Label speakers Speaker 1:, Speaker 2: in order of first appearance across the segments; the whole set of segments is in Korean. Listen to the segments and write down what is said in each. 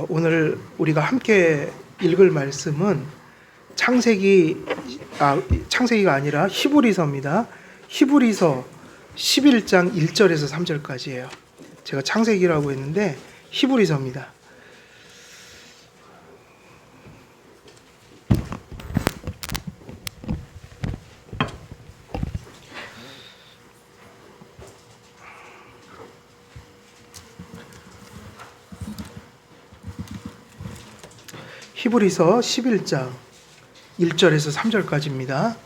Speaker 1: 오늘 우리가 함께 읽을 말씀은 창세기가 아니라 히브리서입니다. 히브리서 11장 1절에서 3절까지예요. 제가 창세기라고 했는데 히브리서입니다. 히브리서 11장 1절에서 3절까지입니다.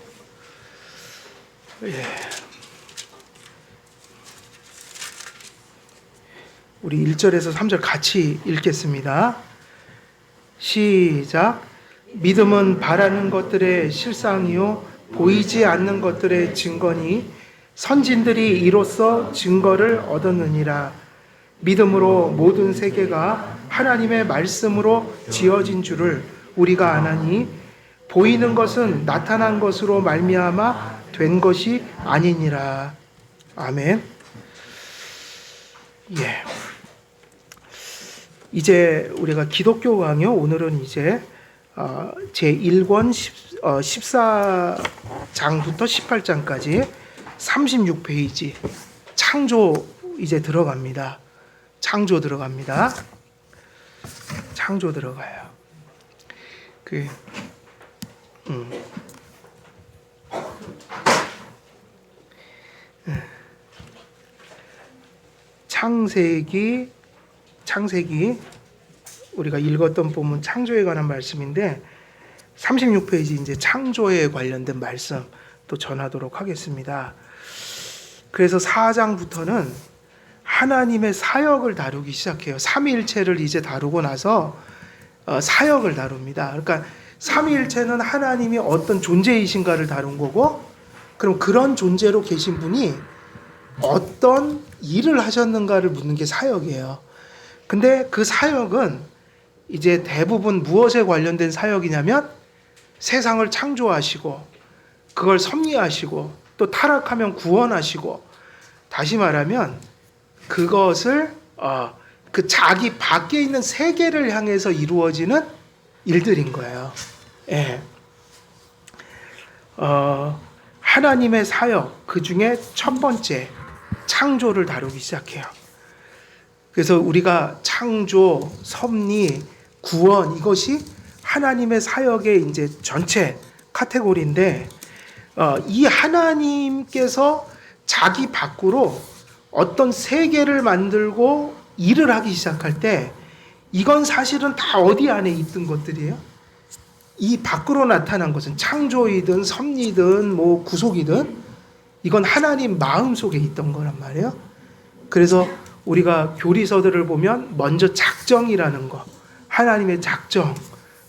Speaker 1: 우리 1절에서 3절 같이 읽겠습니다. 시작. 믿음은 바라는 것들의 실상이요 보이지 않는 것들의 증거니 선진들이 이로써 증거를 얻었느니라. 믿음으로 모든 세계가 하나님의 말씀으로 지어진 줄을 우리가 아나니 보이는 것은 나타난 것으로 말미암아 된 것이 아니니라. 아멘. 이제 우리가 기독교 강요, 오늘은 이제 제1권 14장부터 18장까지 36페이지 창조 이제 들어갑니다. 창조 들어가요. 창세기 우리가 읽었던 본문 창조에 관한 말씀인데 36페이지 이제 창조에 관련된 말씀 또 전하도록 하겠습니다. 그래서 4장부터는 하나님의 사역을 다루기 시작해요. 삼위일체를 이제 다루고 나서 사역을 다룹니다. 그러니까 삼위일체는 하나님이 어떤 존재이신가를 다룬 거고, 그럼 그런 존재로 계신 분이 어떤 일을 하셨는가를 묻는 게 사역이에요. 근데 그 사역은 이제 대부분 무엇에 관련된 사역이냐면 세상을 창조하시고 그걸 섭리하시고 또 타락하면 구원하시고, 다시 말하면 그것을 그 자기 밖에 있는 세계를 향해서 이루어지는 일들인 거예요. 하나님의 사역, 그 중에 첫 번째 창조를 다루기 시작해요. 그래서 우리가 창조, 섭리, 구원, 이것이 하나님의 사역의 이제 전체 카테고리인데, 이 하나님께서 자기 밖으로 어떤 세계를 만들고 일을 하기 시작할 때 이건 사실은 다 어디 안에 있던 것들이에요. 이 밖으로 나타난 것은 창조이든 섭리든 뭐 구속이든 이건 하나님 마음 속에 있던 거란 말이에요. 그래서 우리가 교리서들을 보면 먼저 작정이라는 거, 하나님의 작정,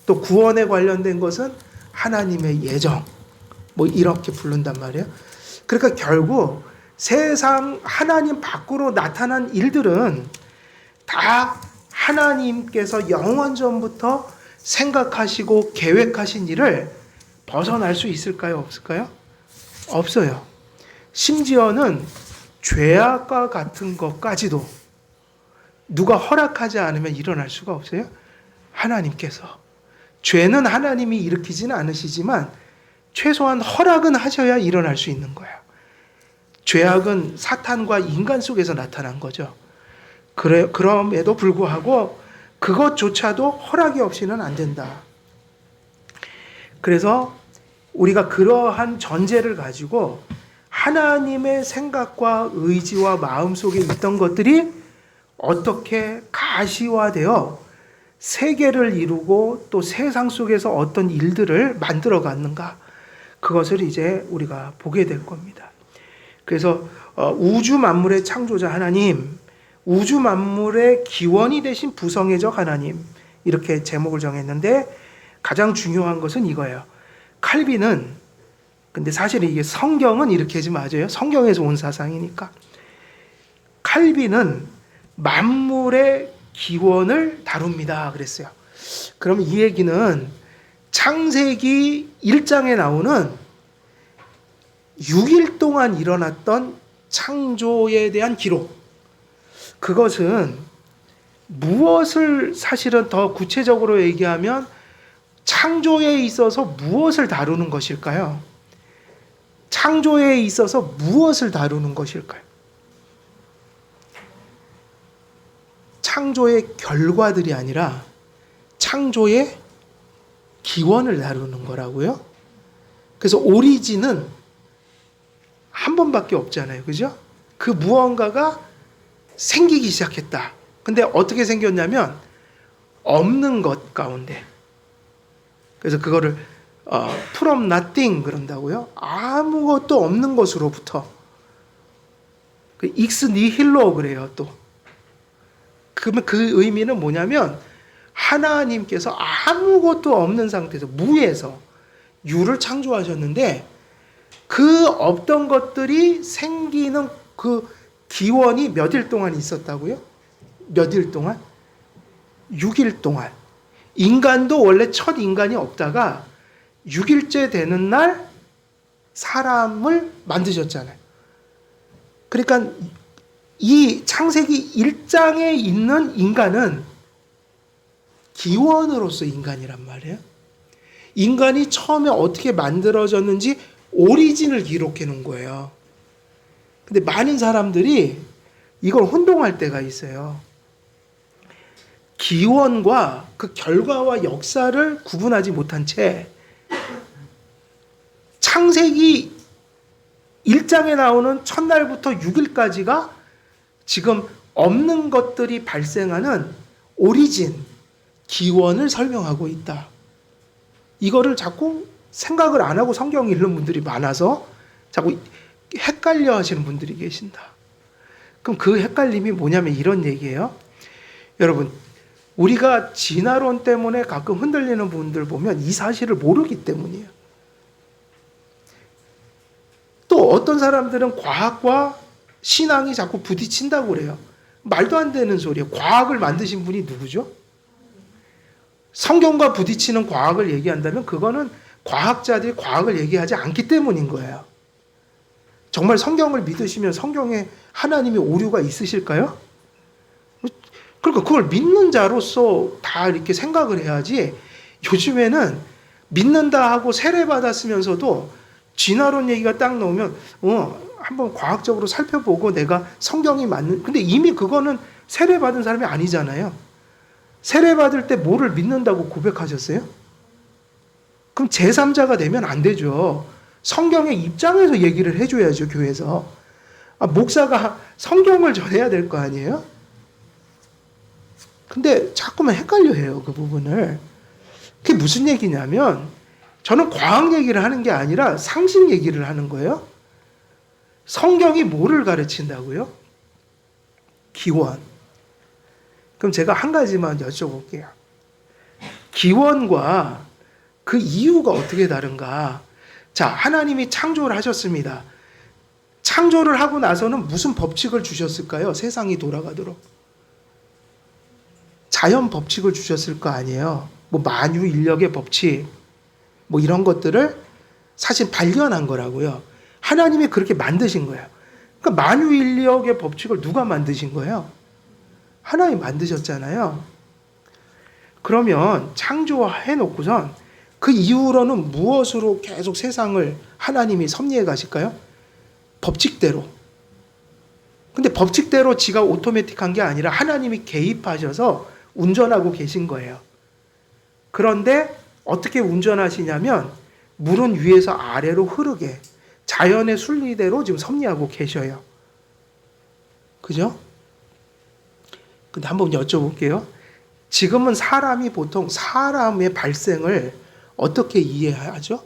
Speaker 1: 또 구원에 관련된 것은 하나님의 예정, 뭐 이렇게 부른단 말이에요. 그러니까 결국 세상 하나님 밖으로 나타난 일들은 다 하나님께서 영원 전부터 생각하시고 계획하신 일을 벗어날 수 있을까요? 없을까요? 없어요. 심지어는 죄악과 같은 것까지도 누가 허락하지 않으면 일어날 수가 없어요. 하나님께서. 죄는 하나님이 일으키지는 않으시지만 최소한 허락은 하셔야 일어날 수 있는 거예요. 죄악은 사탄과 인간 속에서 나타난 거죠. 그럼에도 불구하고 그것조차도 허락이 없이는 안 된다. 그래서 우리가 그러한 전제를 가지고 하나님의 생각과 의지와 마음 속에 있던 것들이 어떻게 가시화되어 세계를 이루고 또 세상 속에서 어떤 일들을 만들어 갔는가, 그것을 이제 우리가 보게 될 겁니다. 그래서 우주 만물의 창조자 하나님, 우주 만물의 기원이 되신 부성애적 하나님, 이렇게 제목을 정했는데 가장 중요한 것은 이거예요. 칼빈은, 근데 사실 이게 성경은 이렇게 하지 맞아요. 성경에서 온 사상이니까. 칼빈은 만물의 기원을 다룹니다 그랬어요. 그럼 이 얘기는 창세기 1장에 나오는 6일 동안 일어났던 창조에 대한 기록, 그것은 무엇을 사실은 더 구체적으로 얘기하면 창조에 있어서 무엇을 다루는 것일까요? 창조에 있어서 무엇을 다루는 것일까요? 창조의 결과들이 아니라 창조의 기원을 다루는 거라고요. 그래서 오리진은 한 번밖에 없잖아요. 그죠? 그 무언가가 생기기 시작했다. 근데 어떻게 생겼냐면 없는 것 가운데. 그래서 그거를 from nothing 그런다고요. 아무것도 없는 것으로부터. 익스 니힐로 그래요. 또. 그러면 그 의미는 뭐냐면 하나님께서 아무것도 없는 상태에서 무에서 유를 창조하셨는데 그 없던 것들이 생기는 그 기원이 몇 일 동안 있었다고요? 몇 일 동안? 6일 동안. 인간도 원래 첫 인간이 없다가 6일째 되는 날 사람을 만드셨잖아요. 그러니까 이 창세기 1장에 있는 인간은 기원으로서 인간이란 말이에요. 인간이 처음에 어떻게 만들어졌는지 오리진을 기록해 놓은 거예요. 근데 많은 사람들이 이걸 혼동할 때가 있어요. 기원과 그 결과와 역사를 구분하지 못한 채 창세기 1장에 나오는 첫날부터 6일까지가 지금 없는 것들이 발생하는 오리진, 기원을 설명하고 있다. 이거를 자꾸 생각을 안 하고 성경 읽는 분들이 많아서 자꾸 헷갈려 하시는 분들이 계신다. 그럼 그 헷갈림이 뭐냐면 이런 얘기예요. 여러분, 우리가 진화론 때문에 가끔 흔들리는 분들 보면 이 사실을 모르기 때문이에요. 또 어떤 사람들은 과학과 신앙이 자꾸 부딪힌다고 그래요. 말도 안 되는 소리예요. 과학을 만드신 분이 누구죠? 성경과 부딪히는 과학을 얘기한다면 그거는 과학자들이 과학을 얘기하지 않기 때문인 거예요. 정말 성경을 믿으시면 성경에 하나님의 오류가 있으실까요? 그러니까 그걸 믿는 자로서 다 이렇게 생각을 해야지. 요즘에는 믿는다 하고 세례받았으면서도 진화론 얘기가 딱 나오면 한번 과학적으로 살펴보고 내가 성경이 맞는, 근데 이미 그거는 세례받은 사람이 아니잖아요. 세례받을 때 뭐를 믿는다고 고백하셨어요? 그럼 제3자가 되면 안 되죠. 성경의 입장에서 얘기를 해줘야죠, 교회에서. 목사가 성경을 전해야 될 거 아니에요? 근데 자꾸만 헷갈려 해요, 그 부분을. 그게 무슨 얘기냐면, 저는 과학 얘기를 하는 게 아니라 상식 얘기를 하는 거예요. 성경이 뭐를 가르친다고요? 기원. 그럼 제가 한 가지만 여쭤볼게요. 기원과 그 이유가 어떻게 다른가? 자, 하나님이 창조를 하셨습니다. 창조를 하고 나서는 무슨 법칙을 주셨을까요? 세상이 돌아가도록. 자연 법칙을 주셨을 거 아니에요. 뭐 만유인력의 법칙, 뭐 이런 것들을 사실 발견한 거라고요. 하나님이 그렇게 만드신 거예요. 그러니까 만유인력의 법칙을 누가 만드신 거예요? 하나님이 만드셨잖아요. 그러면 창조해 놓고선 그 이후로는 무엇으로 계속 세상을 하나님이 섭리해 가실까요? 법칙대로. 근데 법칙대로 지가 오토매틱한 게 아니라 하나님이 개입하셔서 운전하고 계신 거예요. 그런데 어떻게 운전하시냐면 물은 위에서 아래로 흐르게 자연의 순리대로 지금 섭리하고 계셔요. 그죠? 근데 한번 여쭤볼게요. 지금은 사람이 보통 사람의 발생을 어떻게 이해하죠?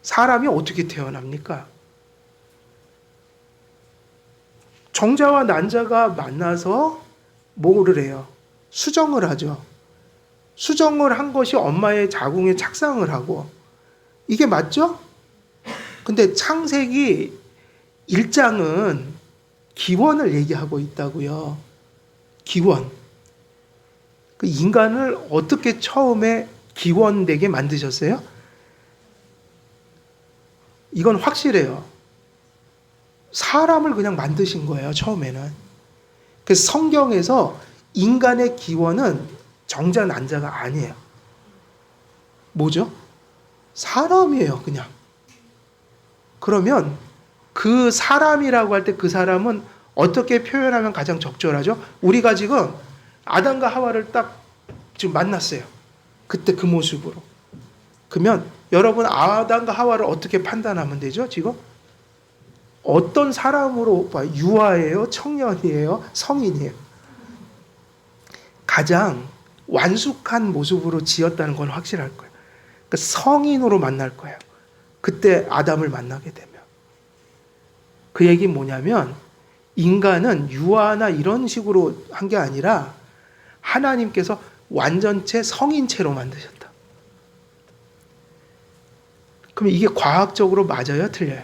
Speaker 1: 사람이 어떻게 태어납니까? 정자와 난자가 만나서 뭐를 해요? 수정을 하죠. 수정을 한 것이 엄마의 자궁에 착상을 하고, 이게 맞죠? 근데 창세기 1장은 기원을 얘기하고 있다고요. 기원. 그 인간을 어떻게 처음에 기원되게 만드셨어요? 이건 확실해요. 사람을 그냥 만드신 거예요, 처음에는. 그래서 성경에서 인간의 기원은 정자 난자가 아니에요. 뭐죠? 사람이에요, 그냥. 그러면 그 사람이라고 할 때 그 사람은 어떻게 표현하면 가장 적절하죠? 우리가 지금 아담과 하와를 딱 지금 만났어요. 그때 그 모습으로. 그러면 여러분 아담과 하와를 어떻게 판단하면 되죠? 지금 어떤 사람으로 봐요? 유아예요? 청년이에요? 성인이에요? 가장 완숙한 모습으로 지었다는 건 확실할 거예요. 그러니까 성인으로 만날 거예요. 그때 아담을 만나게 되면. 그 얘기는 뭐냐면 인간은 유아나 이런 식으로 한 게 아니라 하나님께서 완전체 성인체로 만드셨다. 그럼 이게 과학적으로 맞아요? 틀려요?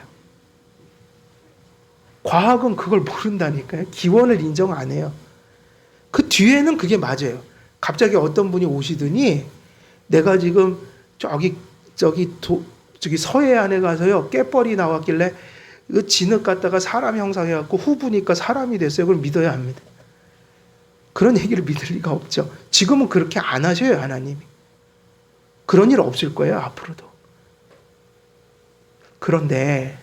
Speaker 1: 과학은 그걸 모른다니까요. 기원을 인정 안 해요. 그 뒤에는 그게 맞아요. 갑자기 어떤 분이 오시더니 내가 지금 저기 서해안에 가서요 깨벌이 나왔길래 그 진흙 갖다가 사람 형상해갖고 후부니까 사람이 됐어요. 그걸 믿어야 합니다. 그런 얘기를 믿을 리가 없죠. 지금은 그렇게 안 하셔요, 하나님이. 그런 일 없을 거예요, 앞으로도. 그런데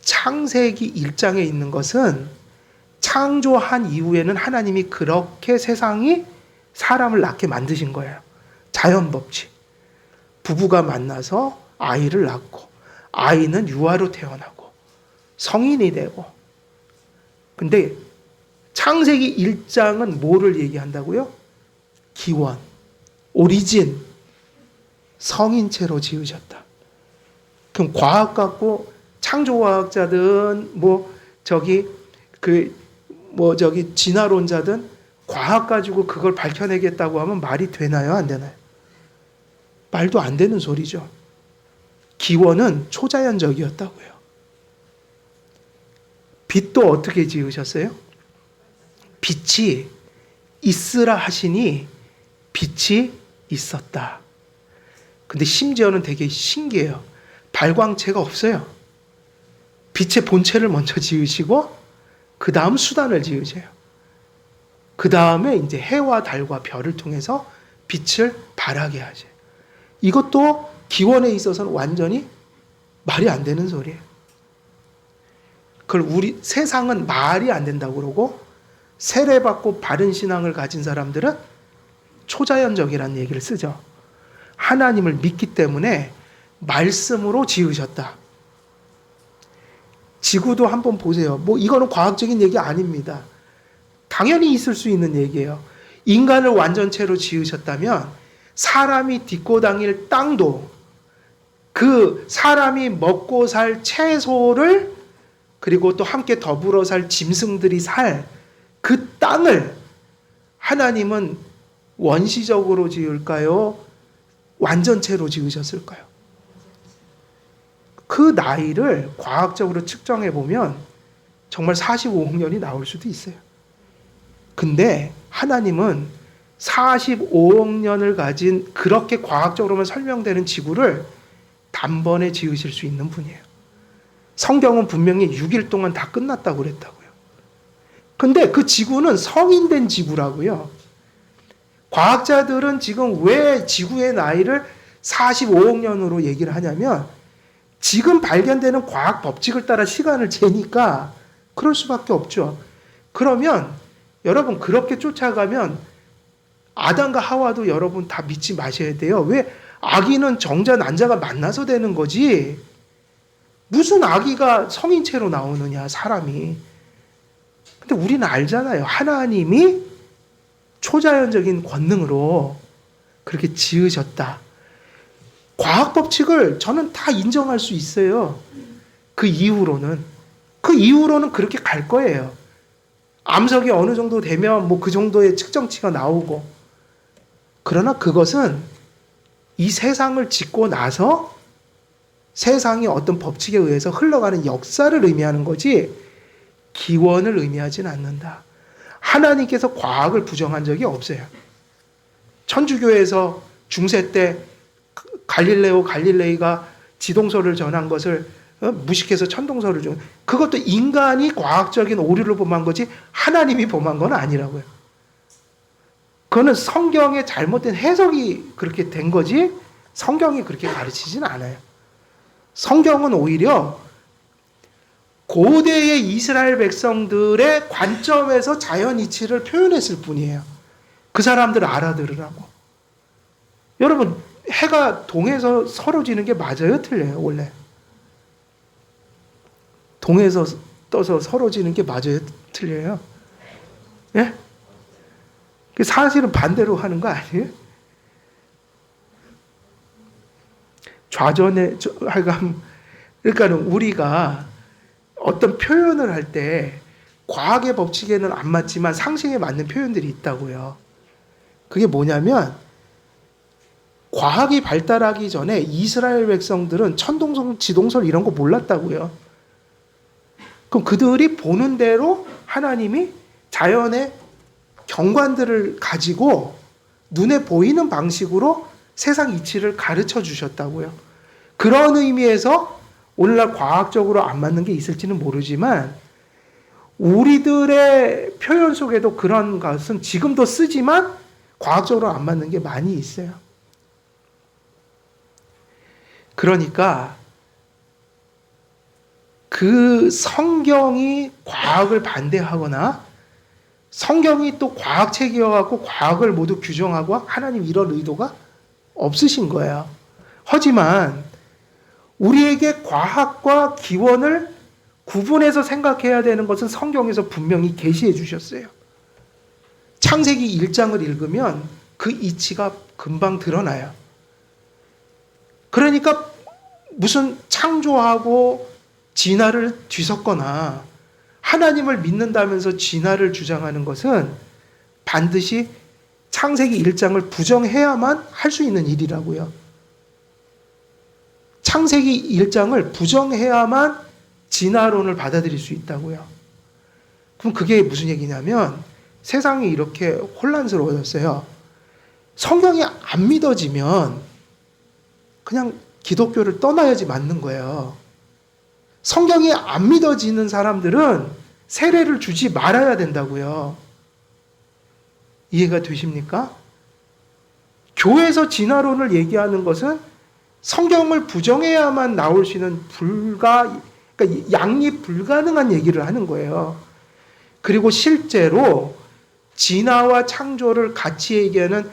Speaker 1: 창세기 1장에 있는 것은 창조한 이후에는 하나님이 그렇게 세상이 사람을 낳게 만드신 거예요. 자연 법칙. 부부가 만나서 아이를 낳고 아이는 유아로 태어나고 성인이 되고. 근데 창세기 1장은 뭐를 얘기한다고요? 기원, 오리진, 성인체로 지으셨다. 그럼 과학 갖고 창조과학자든 진화론자든 과학 가지고 그걸 밝혀내겠다고 하면 말이 되나요? 안 되나요? 말도 안 되는 소리죠. 기원은 초자연적이었다고요. 빛도 어떻게 지으셨어요? 빛이 있으라 하시니 빛이 있었다. 근데 심지어는 되게 신기해요. 발광체가 없어요. 빛의 본체를 먼저 지으시고 그 다음 수단을 지으세요. 그 다음에 이제 해와 달과 별을 통해서 빛을 발하게 하세요. 이것도 기원에 있어서는 완전히 말이 안 되는 소리예요. 그걸 우리 세상은 말이 안 된다고 그러고 세례받고 바른 신앙을 가진 사람들은 초자연적이라는 얘기를 쓰죠. 하나님을 믿기 때문에 말씀으로 지으셨다. 지구도 한번 보세요. 이거는 과학적인 얘기 아닙니다. 당연히 있을 수 있는 얘기예요. 인간을 완전체로 지으셨다면 사람이 딛고 다닐 땅도 그 사람이 먹고 살 채소를 그리고 또 함께 더불어 살 짐승들이 살 그 땅을 하나님은 원시적으로 지을까요? 완전체로 지으셨을까요? 그 나이를 과학적으로 측정해 보면 정말 45억 년이 나올 수도 있어요. 근데 하나님은 45억 년을 가진 그렇게 과학적으로만 설명되는 지구를 단번에 지으실 수 있는 분이에요. 성경은 분명히 6일 동안 다 끝났다고 그랬다고요. 근데 그 지구는 성인된 지구라고요. 과학자들은 지금 왜 지구의 나이를 45억 년으로 얘기를 하냐면 지금 발견되는 과학 법칙을 따라 시간을 재니까 그럴 수밖에 없죠. 그러면 여러분 그렇게 쫓아가면 아담과 하와도 여러분 다 믿지 마셔야 돼요. 왜? 아기는 정자 난자가 만나서 되는 거지. 무슨 아기가 성인체로 나오느냐, 사람이. 근데 우리는 알잖아요. 하나님이 초자연적인 권능으로 그렇게 지으셨다. 과학 법칙을 저는 다 인정할 수 있어요. 그 이후로는 그렇게 갈 거예요. 암석이 어느 정도 되면 그 정도의 측정치가 나오고. 그러나 그것은 이 세상을 짓고 나서 세상이 어떤 법칙에 의해서 흘러가는 역사를 의미하는 거지 기원을 의미하진 않는다. 하나님께서 과학을 부정한 적이 없어요. 천주교에서 중세 때 갈릴레이가 지동설을 전한 것을 무식해서 천동설을 그것도 인간이 과학적인 오류를 범한 거지 하나님이 범한 건 아니라고요. 그거는 성경의 잘못된 해석이 그렇게 된 거지 성경이 그렇게 가르치진 않아요. 성경은 오히려 고대의 이스라엘 백성들의 관점에서 자연 이치를 표현했을 뿐이에요. 그 사람들을 알아들으라고. 여러분, 해가 동에서 서로 지는 게 맞아요? 틀려요? 원래? 동에서 떠서 서로 지는 게 맞아요? 틀려요? 예? 사실은 반대로 하는 거 아니에요? 좌전에, 그러니까 우리가 어떤 표현을 할 때 과학의 법칙에는 안 맞지만 상식에 맞는 표현들이 있다고요. 그게 뭐냐면 과학이 발달하기 전에 이스라엘 백성들은 천동설, 지동설 이런 거 몰랐다고요. 그럼 그들이 보는 대로 하나님이 자연의 경관들을 가지고 눈에 보이는 방식으로 세상 이치를 가르쳐 주셨다고요. 그런 의미에서 오늘날 과학적으로 안 맞는 게 있을지는 모르지만 우리들의 표현 속에도 그런 것은 지금도 쓰지만 과학적으로 안 맞는 게 많이 있어요. 그러니까 그 성경이 과학을 반대하거나 성경이 또 과학책이어갖고 과학을 모두 규정하고 하나님 이런 의도가 없으신 거예요. 하지만 우리에게 과학과 기원을 구분해서 생각해야 되는 것은 성경에서 분명히 계시해 주셨어요. 창세기 1장을 읽으면 그 이치가 금방 드러나요. 그러니까 무슨 창조하고 진화를 뒤섞거나 하나님을 믿는다면서 진화를 주장하는 것은 반드시 창세기 1장을 부정해야만 할 수 있는 일이라고요. 창세기 1장을 부정해야만 진화론을 받아들일 수 있다고요. 그럼 그게 무슨 얘기냐면 세상이 이렇게 혼란스러워졌어요. 성경이 안 믿어지면 그냥 기독교를 떠나야지 맞는 거예요. 성경이 안 믿어지는 사람들은 세례를 주지 말아야 된다고요. 이해가 되십니까? 교회에서 진화론을 얘기하는 것은 성경을 부정해야만 나올 수 있는 그러니까 양립 불가능한 얘기를 하는 거예요. 그리고 실제로 진화와 창조를 같이 얘기하는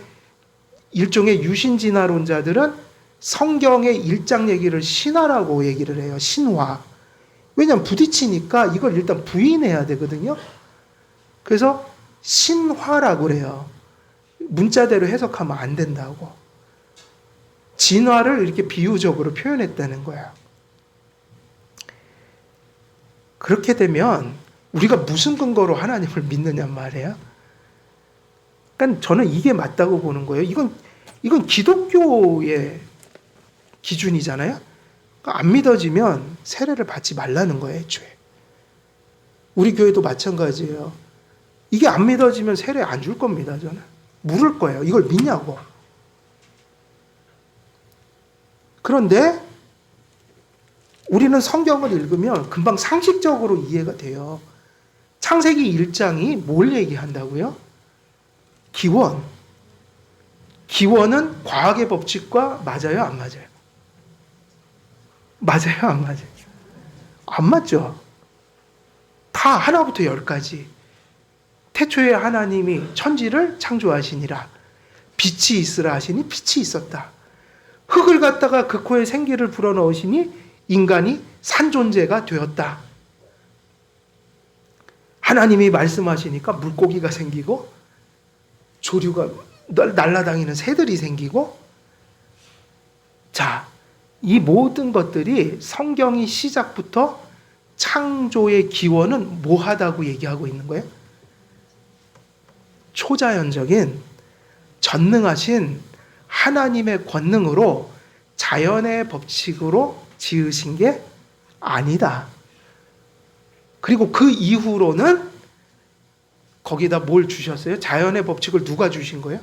Speaker 1: 일종의 유신진화론자들은 성경의 1장 얘기를 신화라고 얘기를 해요. 신화. 왜냐하면 부딪히니까 이걸 일단 부인해야 되거든요. 그래서 신화라고 그래요. 문자대로 해석하면 안 된다고. 진화를 이렇게 비유적으로 표현했다는 거야. 그렇게 되면 우리가 무슨 근거로 하나님을 믿느냐 말이에요. 그러니까 저는 이게 맞다고 보는 거예요. 이건 기독교의 기준이잖아요. 그러니까 안 믿어지면 세례를 받지 말라는 거예요, 애초에. 우리 교회도 마찬가지예요. 이게 안 믿어지면 세례 안 줄 겁니다, 저는. 물을 거예요. 이걸 믿냐고. 그런데 우리는 성경을 읽으면 금방 상식적으로 이해가 돼요. 창세기 1장이 뭘 얘기한다고요? 기원. 기원은 과학의 법칙과 맞아요, 안 맞아요? 맞아요, 안 맞아요? 안 맞죠? 다 하나부터 열까지. 태초에 하나님이 천지를 창조하시니라. 빛이 있으라 하시니 빛이 있었다. 흙을 갖다가 그 코에 생기를 불어넣으시니 인간이 산존재가 되었다. 하나님이 말씀하시니까 물고기가 생기고 조류가 날아다니는 새들이 생기고, 자, 이 모든 것들이 성경이 시작부터 창조의 기원은 뭐하다고 얘기하고 있는 거예요? 초자연적인 전능하신 하나님의 권능으로 자연의 법칙으로 지으신 게 아니다. 그리고 그 이후로는 거기다 뭘 주셨어요? 자연의 법칙을 누가 주신 거예요?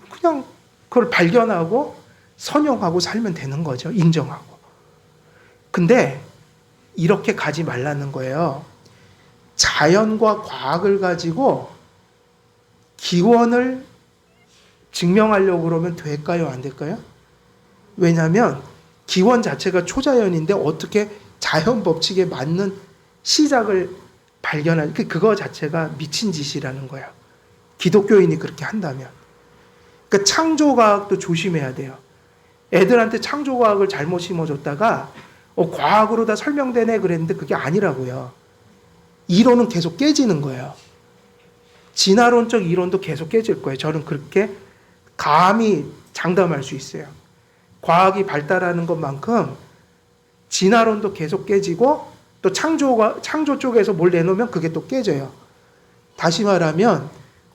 Speaker 1: 그냥 그걸 발견하고 선용하고 살면 되는 거죠. 인정하고. 근데 이렇게 가지 말라는 거예요. 자연과 과학을 가지고 기원을 증명하려고 그러면 될까요? 안 될까요? 왜냐하면 기원 자체가 초자연인데 어떻게 자연 법칙에 맞는 시작을 발견할 그거 자체가 미친 짓이라는 거야. 기독교인이 그렇게 한다면. 그러니까 창조과학도 조심해야 돼요. 애들한테 창조과학을 잘못 심어줬다가 과학으로 다 설명되네 그랬는데 그게 아니라고요. 이론은 계속 깨지는 거예요. 진화론적 이론도 계속 깨질 거예요. 저는 그렇게 감히 장담할 수 있어요. 과학이 발달하는 것만큼 진화론도 계속 깨지고 또 창조 쪽에서 뭘 내놓으면 그게 또 깨져요. 다시 말하면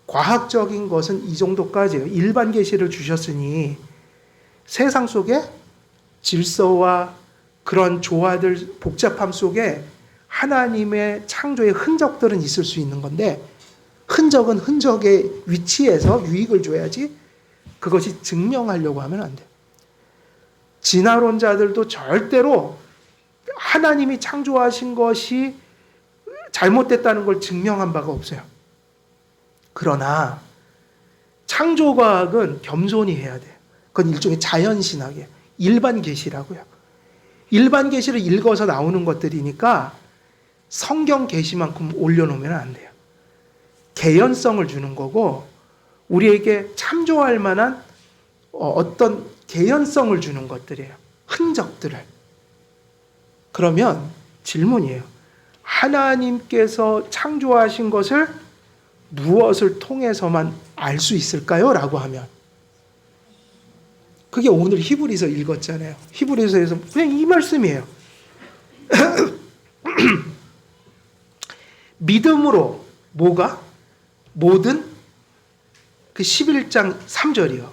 Speaker 1: 과학적인 것은 이 정도까지예요. 일반 계시를 주셨으니 세상 속에 질서와 그런 조화들 복잡함 속에 하나님의 창조의 흔적들은 있을 수 있는 건데 흔적은 흔적의 위치에서 유익을 줘야지 그것이 증명하려고 하면 안 돼요. 진화론자들도 절대로 하나님이 창조하신 것이 잘못됐다는 걸 증명한 바가 없어요. 그러나 창조과학은 겸손히 해야 돼요. 그건 일종의 자연신학이에요. 일반 계시라고요. 일반 계시를 읽어서 나오는 것들이니까 성경 계시만큼 올려놓으면 안 돼요. 개연성을 주는 거고 우리에게 참조할 만한 어떤 개연성을 주는 것들이에요. 흔적들을. 그러면 질문이에요. 하나님께서 창조하신 것을 무엇을 통해서만 알 수 있을까요? 라고 하면 그게 오늘 히브리서 읽었잖아요. 히브리서에서 그냥 이 말씀이에요. 믿음으로 뭐가? 모든 그 11장 3절이요.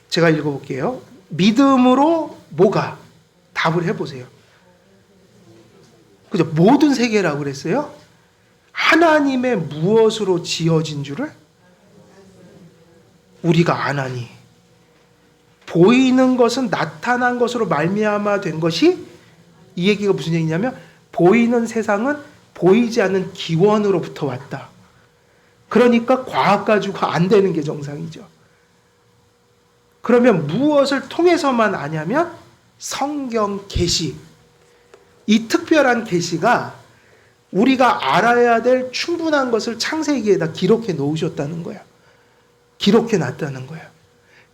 Speaker 1: 제가 읽어볼게요. 믿음으로 뭐가? 답을 해보세요. 그죠? 모든 세계라고 그랬어요. 하나님의 무엇으로 지어진 줄을 우리가 아나니 보이는 것은 나타난 것으로 말미암아 된 것이 이 얘기가 무슨 얘기냐면 보이는 세상은 보이지 않는 기원으로부터 왔다. 그러니까 과학 가지고 안 되는 게 정상이죠. 그러면 무엇을 통해서만 아냐면 성경 계시. 이 특별한 계시가 우리가 알아야 될 충분한 것을 창세기에다 기록해 놓으셨다는 거예요. 기록해 놨다는 거예요.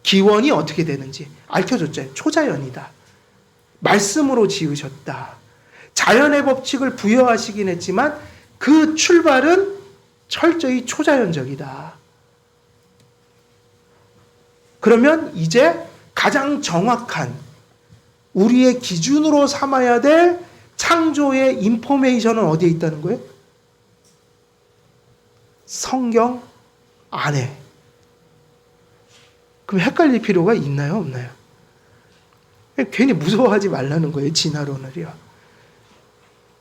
Speaker 1: 기원이 어떻게 되는지 알려줬잖아요. 초자연이다. 말씀으로 지으셨다. 자연의 법칙을 부여하시긴 했지만 그 출발은 철저히 초자연적이다. 그러면 이제 가장 정확한 우리의 기준으로 삼아야 될 창조의 인포메이션은 어디에 있다는 거예요? 성경 안에. 그럼 헷갈릴 필요가 있나요? 없나요? 괜히 무서워하지 말라는 거예요. 진화론을요.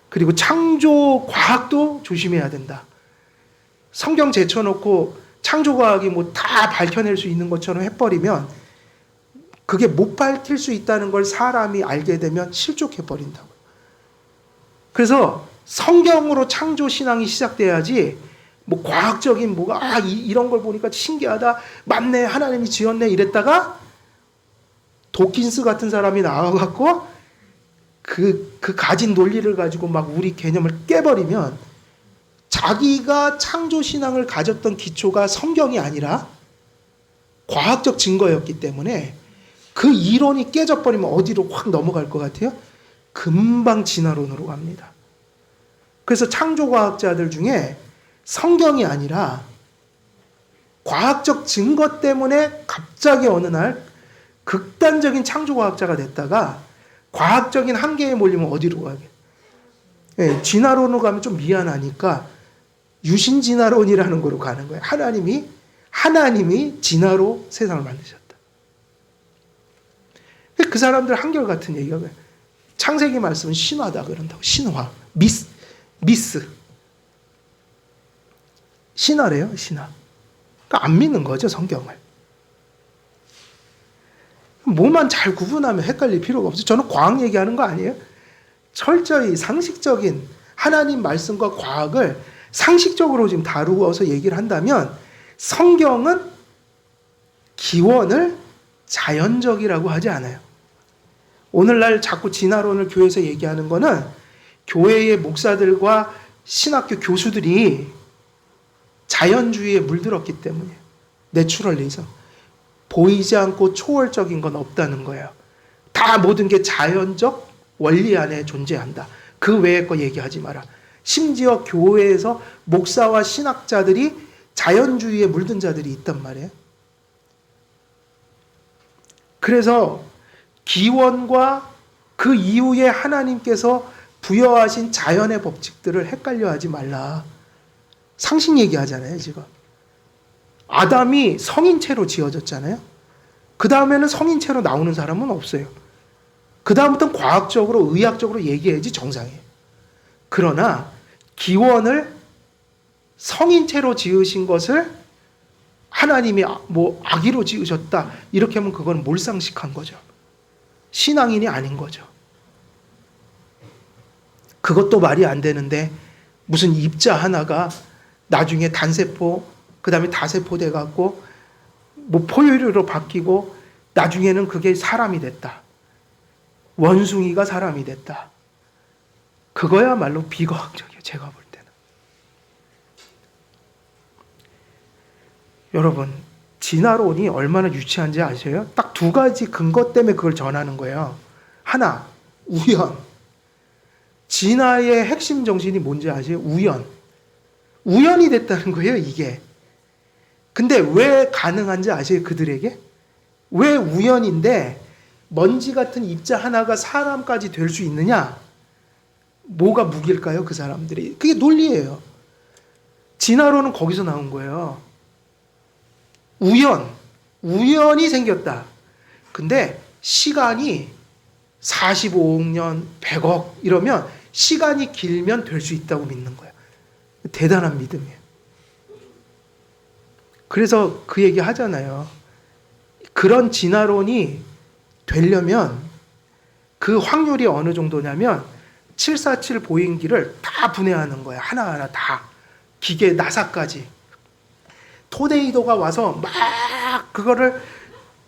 Speaker 1: 그리고 창조 과학도 조심해야 된다. 성경 제쳐놓고 창조과학이 뭐 다 밝혀낼 수 있는 것처럼 해버리면 그게 못 밝힐 수 있다는 걸 사람이 알게 되면 실족해버린다고요. 그래서 성경으로 창조 신앙이 시작돼야지 뭐 과학적인 뭐가 이런 걸 보니까 신기하다. 맞네. 하나님이 지었네. 이랬다가 도킨스 같은 사람이 나와갖고 그 가진 논리를 가지고 막 우리 개념을 깨버리면 자기가 창조 신앙을 가졌던 기초가 성경이 아니라 과학적 증거였기 때문에 그 이론이 깨져버리면 어디로 확 넘어갈 것 같아요? 금방 진화론으로 갑니다. 그래서 창조과학자들 중에 성경이 아니라 과학적 증거 때문에 갑자기 어느 날 극단적인 창조과학자가 됐다가 과학적인 한계에 몰리면 어디로 가게? 네, 진화론으로 가면 좀 미안하니까 유신진화론이라는 거로 가는 거예요. 하나님이 진화로 세상을 만드셨다. 그 사람들 한결같은 얘기가 창세기 말씀은 신화다 그런다고. 신화. 미스. 신화래요. 신화. 그러니까 안 믿는 거죠. 성경을. 뭐만 잘 구분하면 헷갈릴 필요가 없어요. 저는 과학 얘기하는 거 아니에요. 철저히 상식적인 하나님 말씀과 과학을 상식적으로 지금 다루어서 얘기를 한다면 성경은 기원을 자연적이라고 하지 않아요. 오늘날 자꾸 진화론을 교회에서 얘기하는 거는 교회의 목사들과 신학교 교수들이 자연주의에 물들었기 때문이에요. 내추럴리즘. 보이지 않고 초월적인 건 없다는 거예요. 다 모든 게 자연적 원리 안에 존재한다. 그 외의 거 얘기하지 마라. 심지어 교회에서 목사와 신학자들이 자연주의에 물든 자들이 있단 말이에요. 그래서 기원과 그 이후에 하나님께서 부여하신 자연의 법칙들을 헷갈려 하지 말라. 상식 얘기하잖아요, 지금. 아담이 성인체로 지어졌잖아요. 그 다음에는 성인체로 나오는 사람은 없어요. 그 다음부터는 과학적으로, 의학적으로 얘기해야지 정상이에요. 그러나 기원을 성인체로 지으신 것을 하나님이 뭐 아기로 지으셨다 이렇게 하면 그건 몰상식한 거죠. 신앙인이 아닌 거죠. 그것도 말이 안 되는데 무슨 입자 하나가 나중에 단세포 그 다음에 다세포 돼갖고 뭐 포유류로 바뀌고 나중에는 그게 사람이 됐다. 원숭이가 사람이 됐다. 그거야말로 비과학적이에요. 제가 볼 때는. 여러분, 진화론이 얼마나 유치한지 아세요? 딱 두 가지 근거 때문에 그걸 전하는 거예요. 하나, 우연. 진화의 핵심 정신이 뭔지 아세요? 우연. 우연이 됐다는 거예요, 이게. 근데 왜 가능한지 아세요, 그들에게? 왜 우연인데 먼지 같은 입자 하나가 사람까지 될 수 있느냐? 뭐가 무기일까요, 그 사람들이? 그게 논리예요. 진화론은 거기서 나온 거예요. 우연이 생겼다. 근데 시간이 45억 년, 100억 이러면 시간이 길면 될 수 있다고 믿는 거예요. 대단한 믿음이에요. 그래서 그 얘기 하잖아요. 그런 진화론이 되려면 그 확률이 어느 정도냐면 747 보잉기를 다 분해하는 거예요. 하나하나 다. 기계 나사까지. 토네이도가 와서 막 그거를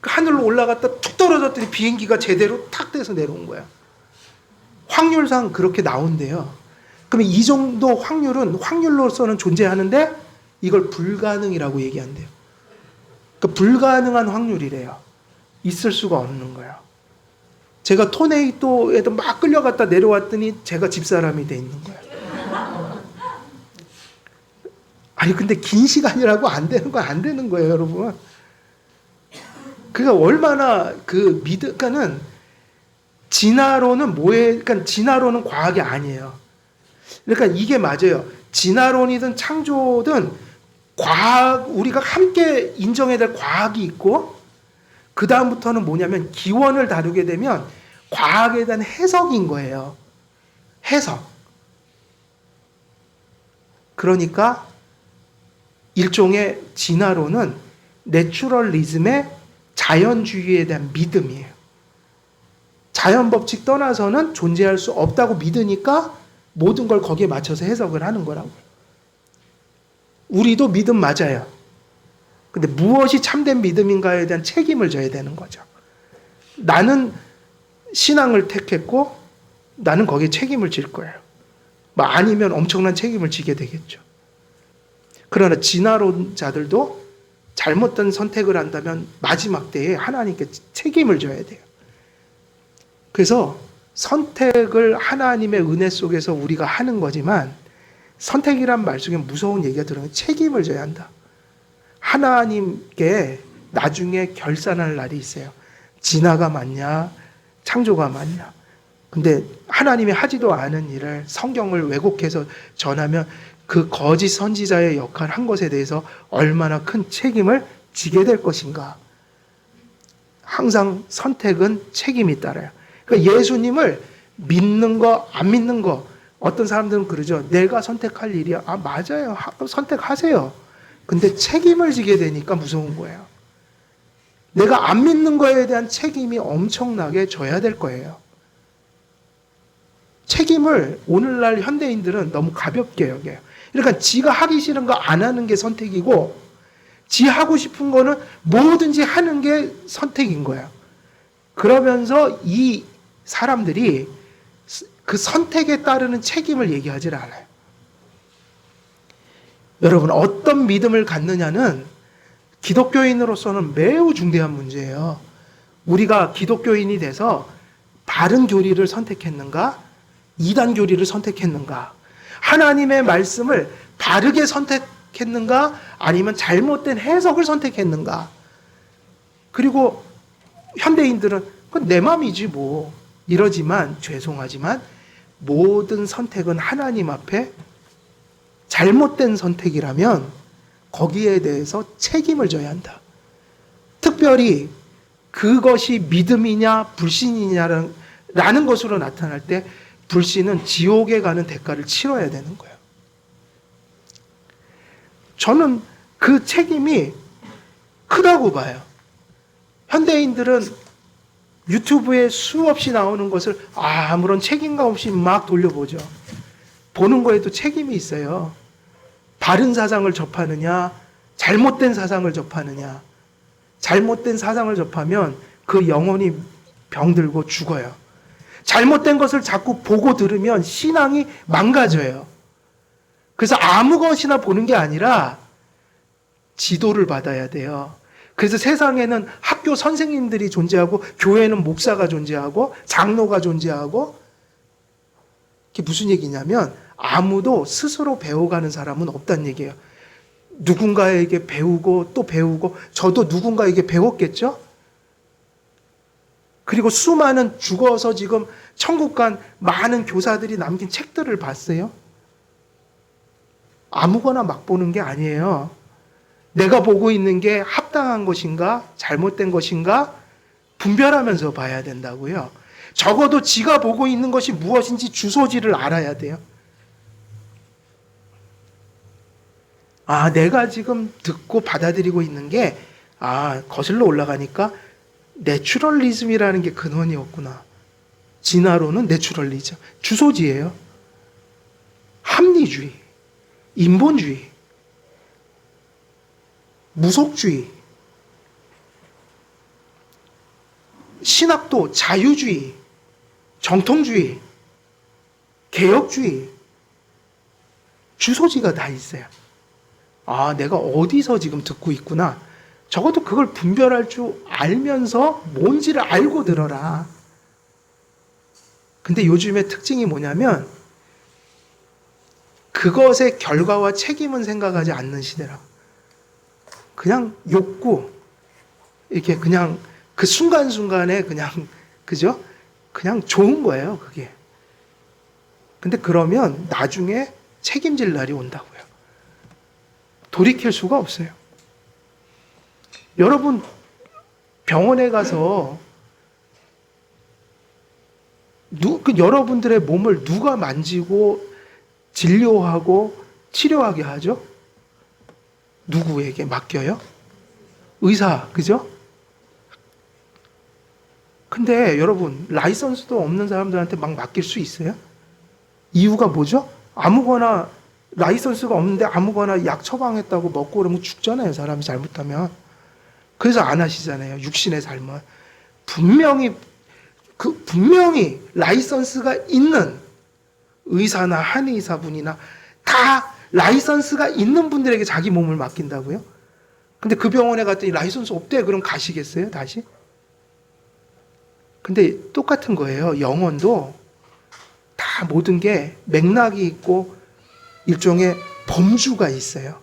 Speaker 1: 하늘로 올라갔다 툭 떨어졌더니 비행기가 제대로 탁 돼서 내려온 거야. 확률상 그렇게 나온대요. 그러면 이 정도 확률은 확률로서는 존재하는데 이걸 불가능이라고 얘기한대요. 그러니까 불가능한 확률이래요. 있을 수가 없는 거예요. 제가 토네이도에도 막 끌려갔다 내려왔더니 제가 집사람이 돼 있는 거예요. 아니 근데 긴 시간이라고 안 되는 건 안 되는 거예요, 여러분. 그러니까 얼마나 그 그러니까는 진화론은 그러니까 진화론은 과학이 아니에요. 그러니까 이게 맞아요. 진화론이든 창조든 우리가 함께 인정해야 될 과학이 있고 그 다음부터는 뭐냐면 기원을 다루게 되면 과학에 대한 해석인 거예요. 해석. 그러니까 일종의 진화론은 내추럴리즘의 자연주의에 대한 믿음이에요. 자연 법칙 떠나서는 존재할 수 없다고 믿으니까 모든 걸 거기에 맞춰서 해석을 하는 거라고요. 우리도 믿음 맞아요. 근데 무엇이 참된 믿음인가에 대한 책임을 져야 되는 거죠. 나는 신앙을 택했고 나는 거기에 책임을 질 거예요. 아니면 엄청난 책임을 지게 되겠죠. 그러나 진화론자들도 잘못된 선택을 한다면 마지막 때에 하나님께 책임을 져야 돼요. 그래서 선택을 하나님의 은혜 속에서 우리가 하는 거지만 선택이란 말 속에 무서운 얘기가 들어요. 책임을 져야 한다. 하나님께 나중에 결산할 날이 있어요. 진화가 맞냐, 창조가 맞냐. 근데 하나님이 하지도 않은 일을 성경을 왜곡해서 전하면 그 거짓 선지자의 역할을 한 것에 대해서 얼마나 큰 책임을 지게 될 것인가. 항상 선택은 책임이 따라요. 그러니까 예수님을 믿는 거, 안 믿는 거, 어떤 사람들은 그러죠. 내가 선택할 일이야. 맞아요. 선택하세요. 근데 책임을 지게 되니까 무서운 거예요. 내가 안 믿는 거에 대한 책임이 엄청나게 져야 될 거예요. 책임을 오늘날 현대인들은 너무 가볍게 여겨요. 그러니까 지가 하기 싫은 거 안 하는 게 선택이고, 지 하고 싶은 거는 뭐든지 하는 게 선택인 거예요. 그러면서 이 사람들이 그 선택에 따르는 책임을 얘기하지 않아요. 여러분, 어떤 믿음을 갖느냐는 기독교인으로서는 매우 중대한 문제예요. 우리가 기독교인이 돼서 바른 교리를 선택했는가? 이단 교리를 선택했는가? 하나님의 말씀을 바르게 선택했는가? 아니면 잘못된 해석을 선택했는가? 그리고 현대인들은 그건 내 맘이지 뭐 이러지만, 죄송하지만 모든 선택은 하나님 앞에 잘못된 선택이라면 거기에 대해서 책임을 져야 한다. 특별히 그것이 믿음이냐 불신이냐라는 것으로 나타날 때 불신은 지옥에 가는 대가를 치러야 되는 거예요. 저는 그 책임이 크다고 봐요. 현대인들은 유튜브에 수없이 나오는 것을 아무런 책임감 없이 막 돌려보죠. 보는 거에도 책임이 있어요. 바른 사상을 접하느냐, 잘못된 사상을 접하느냐. 잘못된 사상을 접하면 그 영혼이 병들고 죽어요. 잘못된 것을 자꾸 보고 들으면 신앙이 망가져요. 그래서 아무 것이나 보는 게 아니라 지도를 받아야 돼요. 그래서 세상에는 학교 선생님들이 존재하고, 교회는 목사가 존재하고, 장로가 존재하고, 그게 무슨 얘기냐면 아무도 스스로 배워가는 사람은 없다는 얘기예요. 누군가에게 배우고 또 배우고, 저도 누군가에게 배웠겠죠? 그리고 수많은 죽어서 지금 천국 간 많은 교사들이 남긴 책들을 봤어요. 아무거나 막 보는 게 아니에요. 내가 보고 있는 게 합당한 것인가 잘못된 것인가 분별하면서 봐야 된다고요. 적어도 지가 보고 있는 것이 무엇인지 주소지를 알아야 돼요. 내가 지금 듣고 받아들이고 있는 게 거슬러 올라가니까 내추럴리즘이라는 게 근원이었구나. 진화론은 내추럴리즘. 주소지예요. 합리주의, 인본주의, 무속주의, 신학도 자유주의, 정통주의, 개혁주의, 주소지가 다 있어요. 내가 어디서 지금 듣고 있구나. 적어도 그걸 분별할 줄 알면서 뭔지를 알고 들어라. 근데 요즘의 특징이 뭐냐면 그것의 결과와 책임은 생각하지 않는 시대라. 그냥 욕구, 이렇게 그냥 그 순간순간에 그냥, 그죠? 그냥 좋은 거예요, 그게. 근데 그러면 나중에 책임질 날이 온다고요. 돌이킬 수가 없어요. 여러분, 병원에 가서 여러분들의 몸을 누가 만지고 진료하고 치료하게 하죠? 누구에게 맡겨요? 의사, 그죠? 근데 여러분, 라이선스도 없는 사람들한테 막 맡길 수 있어요? 이유가 뭐죠? 아무거나, 라이선스가 없는데 아무거나 약 처방했다고 먹고 그러면 죽잖아요, 사람이 잘못하면. 그래서 안 하시잖아요, 육신의 삶은. 분명히 라이선스가 있는 의사나 한의사분이나 다 라이선스가 있는 분들에게 자기 몸을 맡긴다고요? 근데 그 병원에 갔더니 라이선스 없대. 그럼 가시겠어요, 다시? 근데 똑같은 거예요. 영혼도 다 모든 게 맥락이 있고 일종의 범주가 있어요.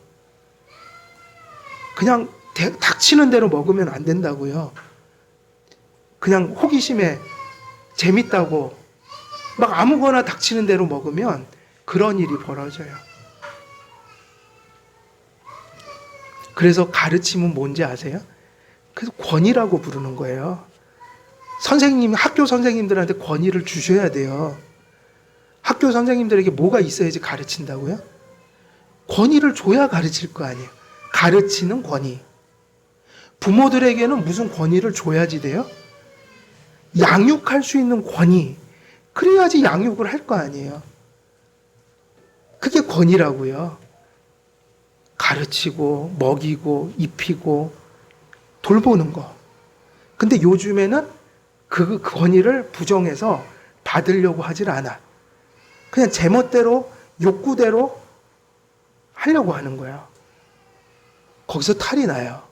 Speaker 1: 그냥 닥치는 대로 먹으면 안 된다고요. 그냥 호기심에 재밌다고 막 아무거나 닥치는 대로 먹으면 그런 일이 벌어져요. 그래서 가르침은 뭔지 아세요? 그래서 권위라고 부르는 거예요. 학교 선생님들한테 권위를 주셔야 돼요. 학교 선생님들에게 뭐가 있어야지 가르친다고요? 권위를 줘야 가르칠 거 아니에요. 가르치는 권위. 부모들에게는 무슨 권위를 줘야지 돼요? 양육할 수 있는 권위. 그래야지 양육을 할 거 아니에요. 그게 권위라고요. 가르치고 먹이고 입히고 돌보는 거. 근데 요즘에는 그 권위를 부정해서 받으려고 하질 않아. 그냥 제멋대로 욕구대로 하려고 하는 거예요. 거기서 탈이 나요.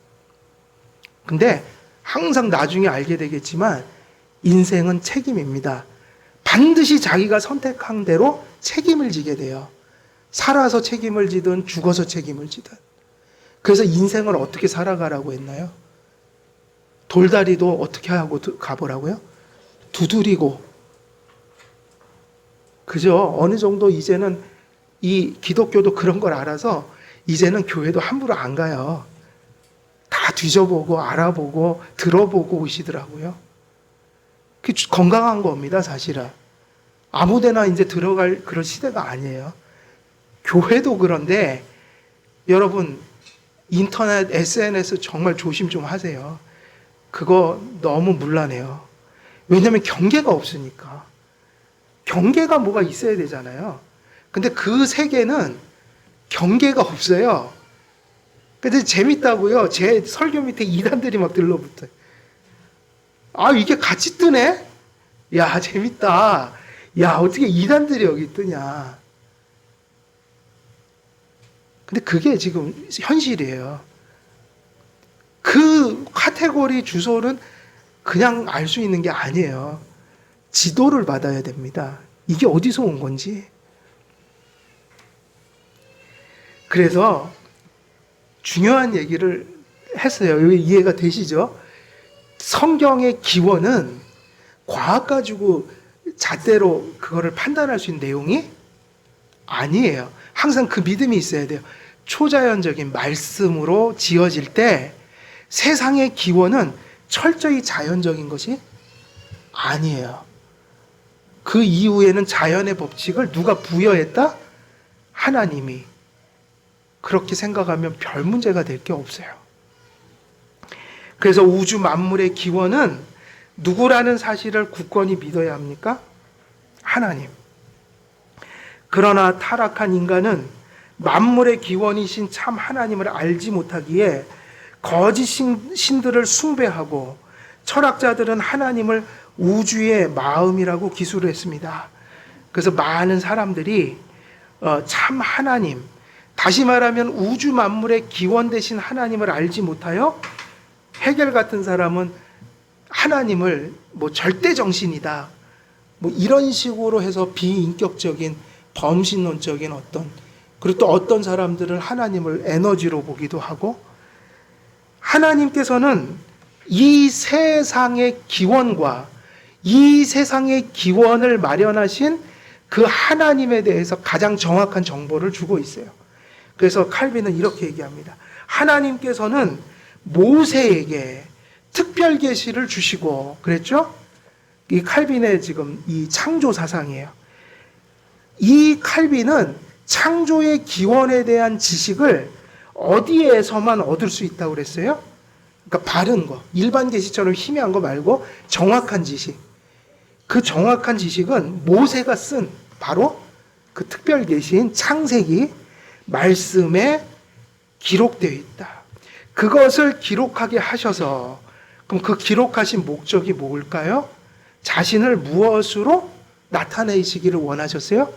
Speaker 1: 근데 항상 나중에 알게 되겠지만 인생은 책임입니다. 반드시 자기가 선택한 대로 책임을 지게 돼요. 살아서 책임을 지든 죽어서 책임을 지든. 그래서 인생을 어떻게 살아가라고 했나요? 돌다리도 어떻게 하고 가보라고요? 두드리고. 그죠? 어느 정도 이제는 이 기독교도 그런 걸 알아서 이제는 교회도 함부로 안 가요. 다 뒤져보고 알아보고 들어보고 오시더라고요. 그게 건강한 겁니다, 사실은. 아무데나 이제 들어갈 그런 시대가 아니에요. 교회도 그런데 여러분 인터넷, SNS 정말 조심 좀 하세요. 그거 너무 문란해요. 왜냐하면 경계가 없으니까. 경계가 뭐가 있어야 되잖아요. 근데 그 세계는 경계가 없어요. 근데 재밌다고요. 제 설교 밑에 이단들이 막 들러붙어요. 아, 이게 같이 뜨네? 야, 재밌다. 야, 어떻게 이단들이 여기 뜨냐. 근데 그게 지금 현실이에요. 그 카테고리 주소는 그냥 알 수 있는 게 아니에요. 지도를 받아야 됩니다. 이게 어디서 온 건지. 그래서 중요한 얘기를 했어요. 이해가 되시죠? 성경의 기원은 과학 가지고 잣대로 그거를 판단할 수 있는 내용이 아니에요. 항상 그 믿음이 있어야 돼요. 초자연적인 말씀으로 지어질 때 세상의 기원은 철저히 자연적인 것이 아니에요. 그 이후에는 자연의 법칙을 누가 부여했다? 하나님이. 그렇게 생각하면 별 문제가 될 게 없어요. 그래서 우주 만물의 기원은 누구라는 사실을 굳건히 믿어야 합니까? 하나님. 그러나 타락한 인간은 만물의 기원이신 참 하나님을 알지 못하기에 거짓 신들을 숭배하고 철학자들은 하나님을 우주의 마음이라고 기술을 했습니다. 그래서 많은 사람들이 참 하나님, 다시 말하면 우주 만물의 기원 되신 하나님을 알지 못하여 헤겔 같은 사람은 하나님을 뭐 절대 정신이다, 뭐 이런 식으로 해서 비인격적인 범신론적인 그리고 또 어떤 사람들은 하나님을 에너지로 보기도 하고, 하나님께서는 이 세상의 기원과 이 세상의 기원을 마련하신 그 하나님에 대해서 가장 정확한 정보를 주고 있어요. 그래서 칼빈은 이렇게 얘기합니다. 하나님께서는 모세에게 특별 계시를 주시고 그랬죠? 이 칼빈의 지금 이 창조 사상이에요. 이 칼빈은 창조의 기원에 대한 지식을 어디에서만 얻을 수 있다고 그랬어요? 그러니까 바른 거, 일반 계시처럼 희미한 거 말고 정확한 지식. 그 정확한 지식은 모세가 쓴 바로 그 특별 계시인 창세기 말씀에 기록되어 있다. 그것을 기록하게 하셔서, 그럼 그 기록하신 목적이 뭘까요? 자신을 무엇으로 나타내시기를 원하셨어요?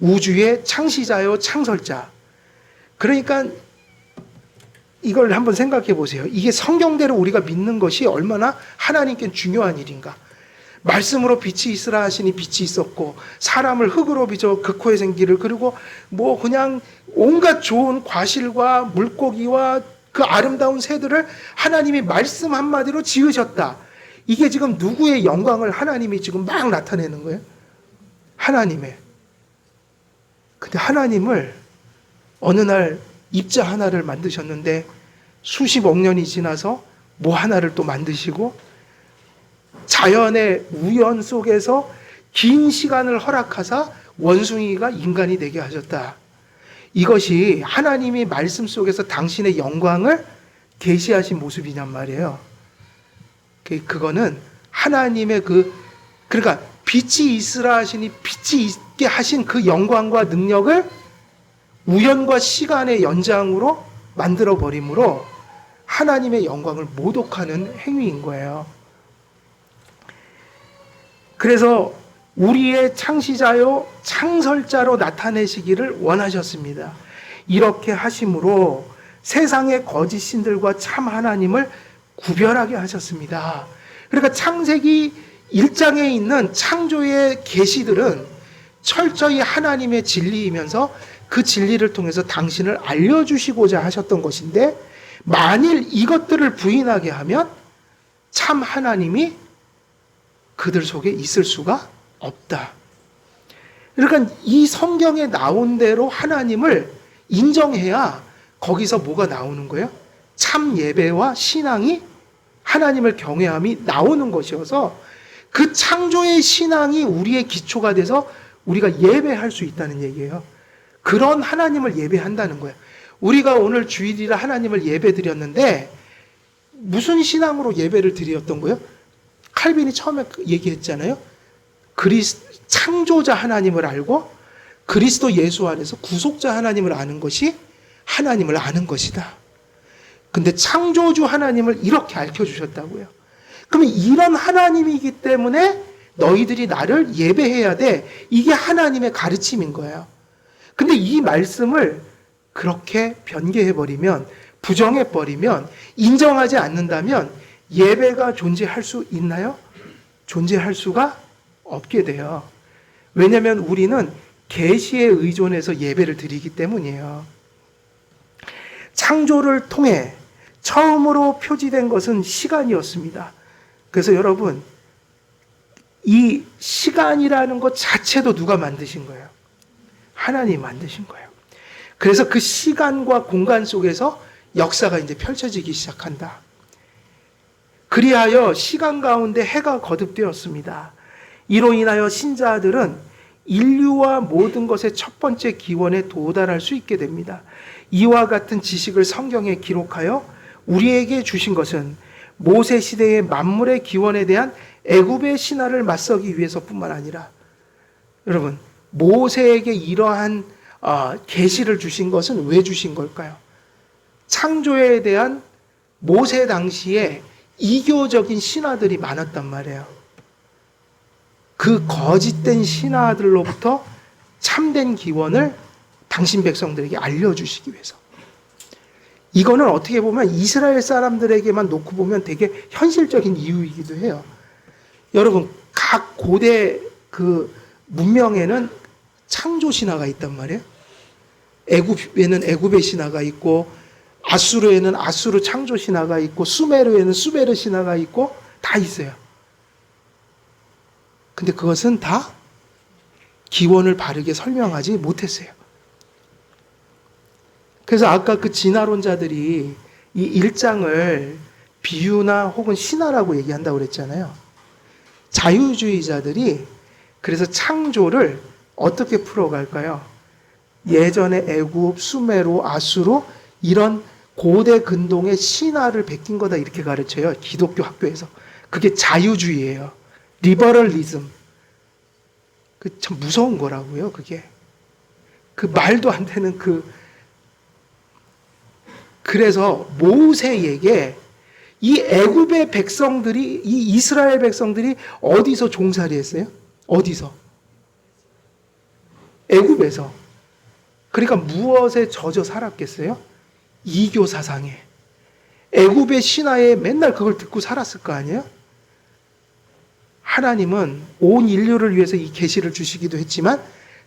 Speaker 1: 우주의 창시자요 창설자. 그러니까 이걸 한번 생각해 보세요. 이게 성경대로 우리가 믿는 것이 얼마나 하나님께 중요한 일인가. 말씀으로 빛이 있으라 하시니 빛이 있었고, 사람을 흙으로 빚어 그 코에 생기를, 그리고 뭐 그냥 온갖 좋은 과실과 물고기와 그 아름다운 새들을 하나님이 말씀 한마디로 지으셨다. 이게 지금 누구의 영광을 하나님이 지금 막 나타내는 거예요? 하나님의. 근데 하나님을 어느 날 입자 하나를 만드셨는데 수십억 년이 지나서 뭐 하나를 또 만드시고, 자연의 우연 속에서 긴 시간을 허락하사 원숭이가 인간이 되게 하셨다. 이것이 하나님이 말씀 속에서 당신의 영광을 계시하신 모습이냔 말이에요. 그거는 하나님의 그러니까 빛이 있으라 하시니 빛이 있게 하신 그 영광과 능력을 우연과 시간의 연장으로 만들어 버림으로 하나님의 영광을 모독하는 행위인 거예요. 그래서 우리의 창시자요 창설자로 나타내시기를 원하셨습니다. 이렇게 하심으로 세상의 거짓 신들과 참 하나님을 구별하게 하셨습니다. 그러니까 창세기 1장에 있는 창조의 계시들은 철저히 하나님의 진리이면서 그 진리를 통해서 당신을 알려주시고자 하셨던 것인데, 만일 이것들을 부인하게 하면 참 하나님이 그들 속에 있을 수가 없다. 그러니까 이 성경에 나온 대로 하나님을 인정해야 거기서 뭐가 나오는 거예요? 참 예배와 신앙이, 하나님을 경외함이 나오는 것이어서 그 창조의 신앙이 우리의 기초가 돼서 우리가 예배할 수 있다는 얘기예요. 그런 하나님을 예배한다는 거예요. 우리가 오늘 주일이라 하나님을 예배 드렸는데 무슨 신앙으로 예배를 드렸던 거예요? 칼빈이 처음에 얘기했잖아요. 창조자 하나님을 알고 그리스도 예수 안에서 구속자 하나님을 아는 것이 하나님을 아는 것이다. 근데 창조주 하나님을 이렇게 알려주셨다고요. 그러면 이런 하나님이기 때문에 너희들이 나를 예배해야 돼. 이게 하나님의 가르침인 거예요. 근데 이 말씀을 그렇게 변개해버리면, 부정해버리면, 인정하지 않는다면 예배가 존재할 수 있나요? 존재할 수가 없게 돼요. 왜냐하면 우리는 계시에 의존해서 예배를 드리기 때문이에요. 창조를 통해 처음으로 표지된 것은 시간이었습니다. 그래서 여러분, 이 시간이라는 것 자체도 누가 만드신 거예요? 하나님이 만드신 거예요. 그래서 그 시간과 공간 속에서 역사가 이제 펼쳐지기 시작한다. 그리하여 시간 가운데 해가 거듭되었습니다. 이로 인하여 신자들은 인류와 모든 것의 첫 번째 기원에 도달할 수 있게 됩니다. 이와 같은 지식을 성경에 기록하여 우리에게 주신 것은 모세 시대의 만물의 기원에 대한 애굽의 신화를 맞서기 위해서뿐만 아니라, 여러분, 모세에게 이러한 계시를 주신 것은 왜 주신 걸까요? 창조에 대한 모세 당시에 이교적인 신화들이 많았단 말이에요. 그 거짓된 신화들로부터 참된 기원을 당신 백성들에게 알려주시기 위해서. 이거는 어떻게 보면 이스라엘 사람들에게만 놓고 보면 되게 현실적인 이유이기도 해요. 여러분, 각 고대 그 문명에는 창조 신화가 있단 말이에요. 애굽에는 애굽의 신화가 있고, 아수르에는 아수르 창조 신화가 있고, 수메르에는 수메르 신화가 있고, 다 있어요. 근데 그것은 다 기원을 바르게 설명하지 못했어요. 그래서 아까 그 진화론자들이 이 1장을 비유나 혹은 신화라고 얘기한다고 그랬잖아요. 자유주의자들이 그래서 창조를 어떻게 풀어갈까요? 예전에 애굽, 수메르, 아수르 이런 고대 근동의 신화를 베낀 거다 이렇게 가르쳐요. 기독교 학교에서. 그게 자유주의예요. 리버럴리즘. 그 참 무서운 거라고요, 그게. 그 말도 안 되는 그래서 모세에게 이 애굽의 백성들이, 이 이스라엘 백성들이 어디서 종살이 했어요? 어디서? 애굽에서. 그러니까 무엇에 젖어 살았겠어요? 이교 사상에. 애굽의 신화에 맨날 그걸 듣고 살았을 거 아니에요? 하나님은 온 인류를 위해서 이 계시를 주시기도 했지만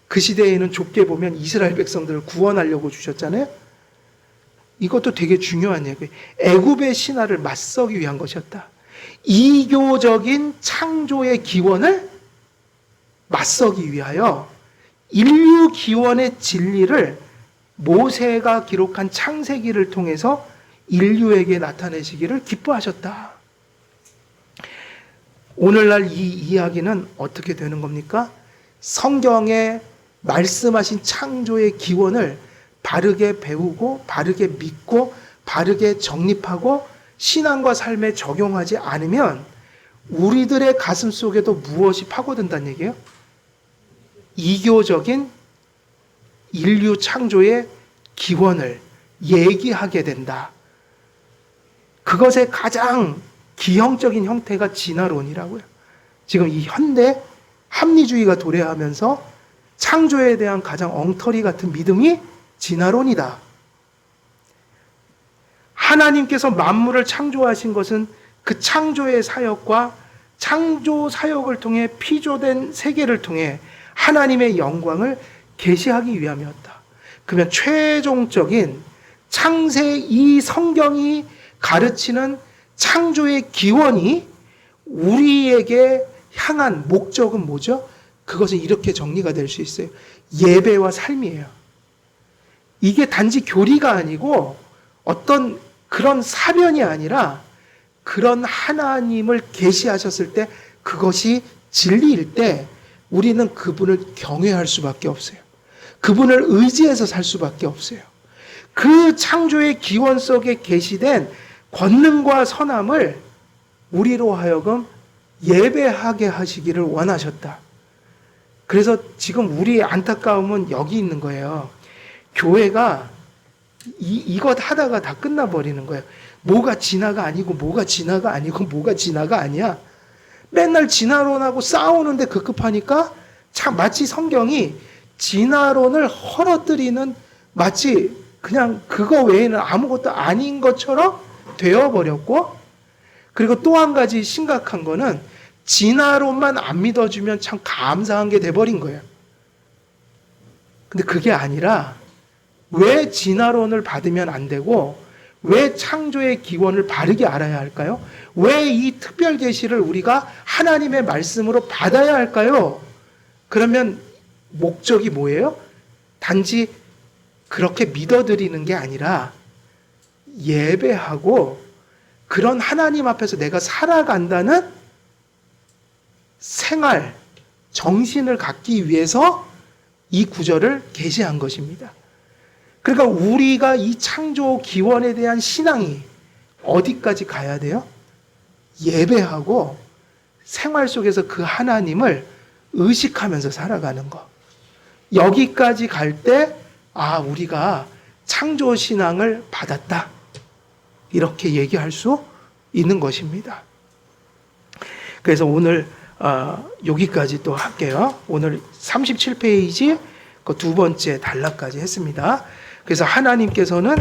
Speaker 1: 그 시대에는 좁게 보면 이스라엘 백성들을 구원하려고 주셨잖아요. 이것도 되게 중요한 얘기예요. 애굽의 신화를 맞서기 위한 것이었다. 이교적인 창조의 기원을 맞서기 위하여 인류 기원의 진리를 모세가 기록한 창세기를 통해서 인류에게 나타내시기를 기뻐하셨다. 오늘날 이 이야기는 어떻게 되는 겁니까? 성경에 말씀하신 창조의 기원을 바르게 배우고 바르게 믿고 바르게 정립하고 신앙과 삶에 적용하지 않으면 우리들의 가슴 속에도 무엇이 파고든다는 얘기예요? 이교적인 인류 창조의 기원을 얘기하게 된다. 그것의 가장 기형적인 형태가 진화론이라고요. 지금 이 현대 합리주의가 도래하면서 창조에 대한 가장 엉터리 같은 믿음이 진화론이다. 하나님께서 만물을 창조하신 것은 그 창조의 사역과 창조 사역을 통해 피조된 세계를 통해 하나님의 영광을 계시하기 위함이었다. 그러면 최종적인 창세 이 성경이 가르치는 창조의 기원이 우리에게 향한 목적은 뭐죠? 그것은 이렇게 정리가 될 수 있어요. 예배와 삶이에요. 이게 단지 교리가 아니고 어떤 그런 사변이 아니라 그런 하나님을 계시하셨을 때 그것이 진리일 때 우리는 그분을 경외할 수밖에 없어요. 그분을 의지해서 살 수밖에 없어요. 그 창조의 기원 속에 계시된 권능과 선함을 우리로 하여금 예배하게 하시기를 원하셨다. 그래서 지금 우리의 안타까움은 여기 있는 거예요. 교회가 이것 하다가 다 끝나버리는 거예요. 뭐가 진화가 아니고 뭐가 진화가 아니고 뭐가 진화가 아니야. 맨날 진화론하고 싸우는데 급급하니까 참 마치 성경이 진화론을 헐어뜨리는 마치 그냥 그거 외에는 아무것도 아닌 것처럼 되어버렸고, 그리고 또 한 가지 심각한 거는 진화론만 안 믿어주면 참 감사한 게 돼버린 거예요. 근데 그게 아니라 왜 진화론을 받으면 안 되고 왜 창조의 기원을 바르게 알아야 할까요? 왜 이 특별 계시를 우리가 하나님의 말씀으로 받아야 할까요? 그러면 목적이 뭐예요? 단지 그렇게 믿어드리는 게 아니라 예배하고 그런 하나님 앞에서 내가 살아간다는 생활, 정신을 갖기 위해서 이 구절을 계시한 것입니다. 그러니까 우리가 이 창조 기원에 대한 신앙이 어디까지 가야 돼요? 예배하고 생활 속에서 그 하나님을 의식하면서 살아가는 것. 여기까지 갈 때, 우리가 창조 신앙을 받았다. 이렇게 얘기할 수 있는 것입니다. 그래서 오늘 여기까지 또 할게요. 오늘 37페이지 그 두 번째 단락까지 했습니다. 그래서 하나님께서는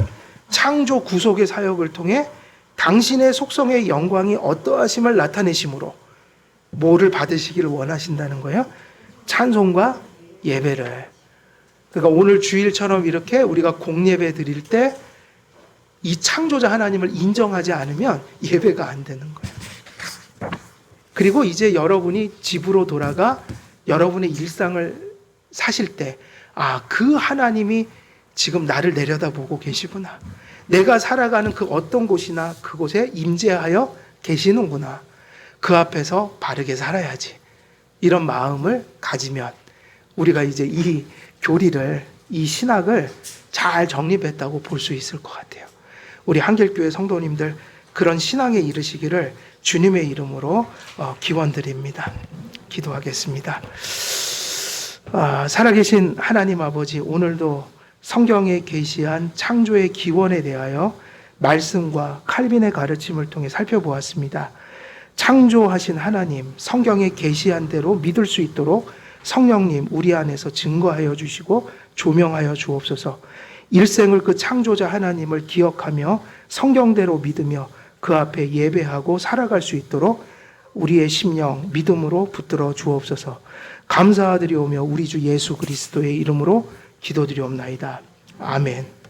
Speaker 1: 창조 구속의 사역을 통해 당신의 속성의 영광이 어떠하심을 나타내심으로 뭐를 받으시기를 원하신다는 거예요? 찬송과 예배를. 그러니까 오늘 주일처럼 이렇게 우리가 공예배 드릴 때 이 창조자 하나님을 인정하지 않으면 예배가 안 되는 거예요. 그리고 이제 여러분이 집으로 돌아가 여러분의 일상을 사실 때, 그 하나님이 지금 나를 내려다보고 계시구나. 내가 살아가는 그 어떤 곳이나 그곳에 임재하여 계시는구나. 그 앞에서 바르게 살아야지. 이런 마음을 가지면 우리가 이제 이 교리를, 이 신학을 잘 정립했다고 볼 수 있을 것 같아요. 우리 한길교회 성도님들 그런 신앙에 이르시기를 주님의 이름으로 기원드립니다. 기도하겠습니다. 살아계신 하나님 아버지, 오늘도 성경에 계시한 창조의 기원에 대하여 말씀과 칼빈의 가르침을 통해 살펴보았습니다. 창조하신 하나님, 성경에 계시한 대로 믿을 수 있도록 성령님 우리 안에서 증거하여 주시고 조명하여 주옵소서. 일생을 그 창조자 하나님을 기억하며 성경대로 믿으며 그 앞에 예배하고 살아갈 수 있도록 우리의 심령 믿음으로 붙들어 주옵소서. 감사드리오며 우리 주 예수 그리스도의 이름으로 기도드리옵나이다. 아멘.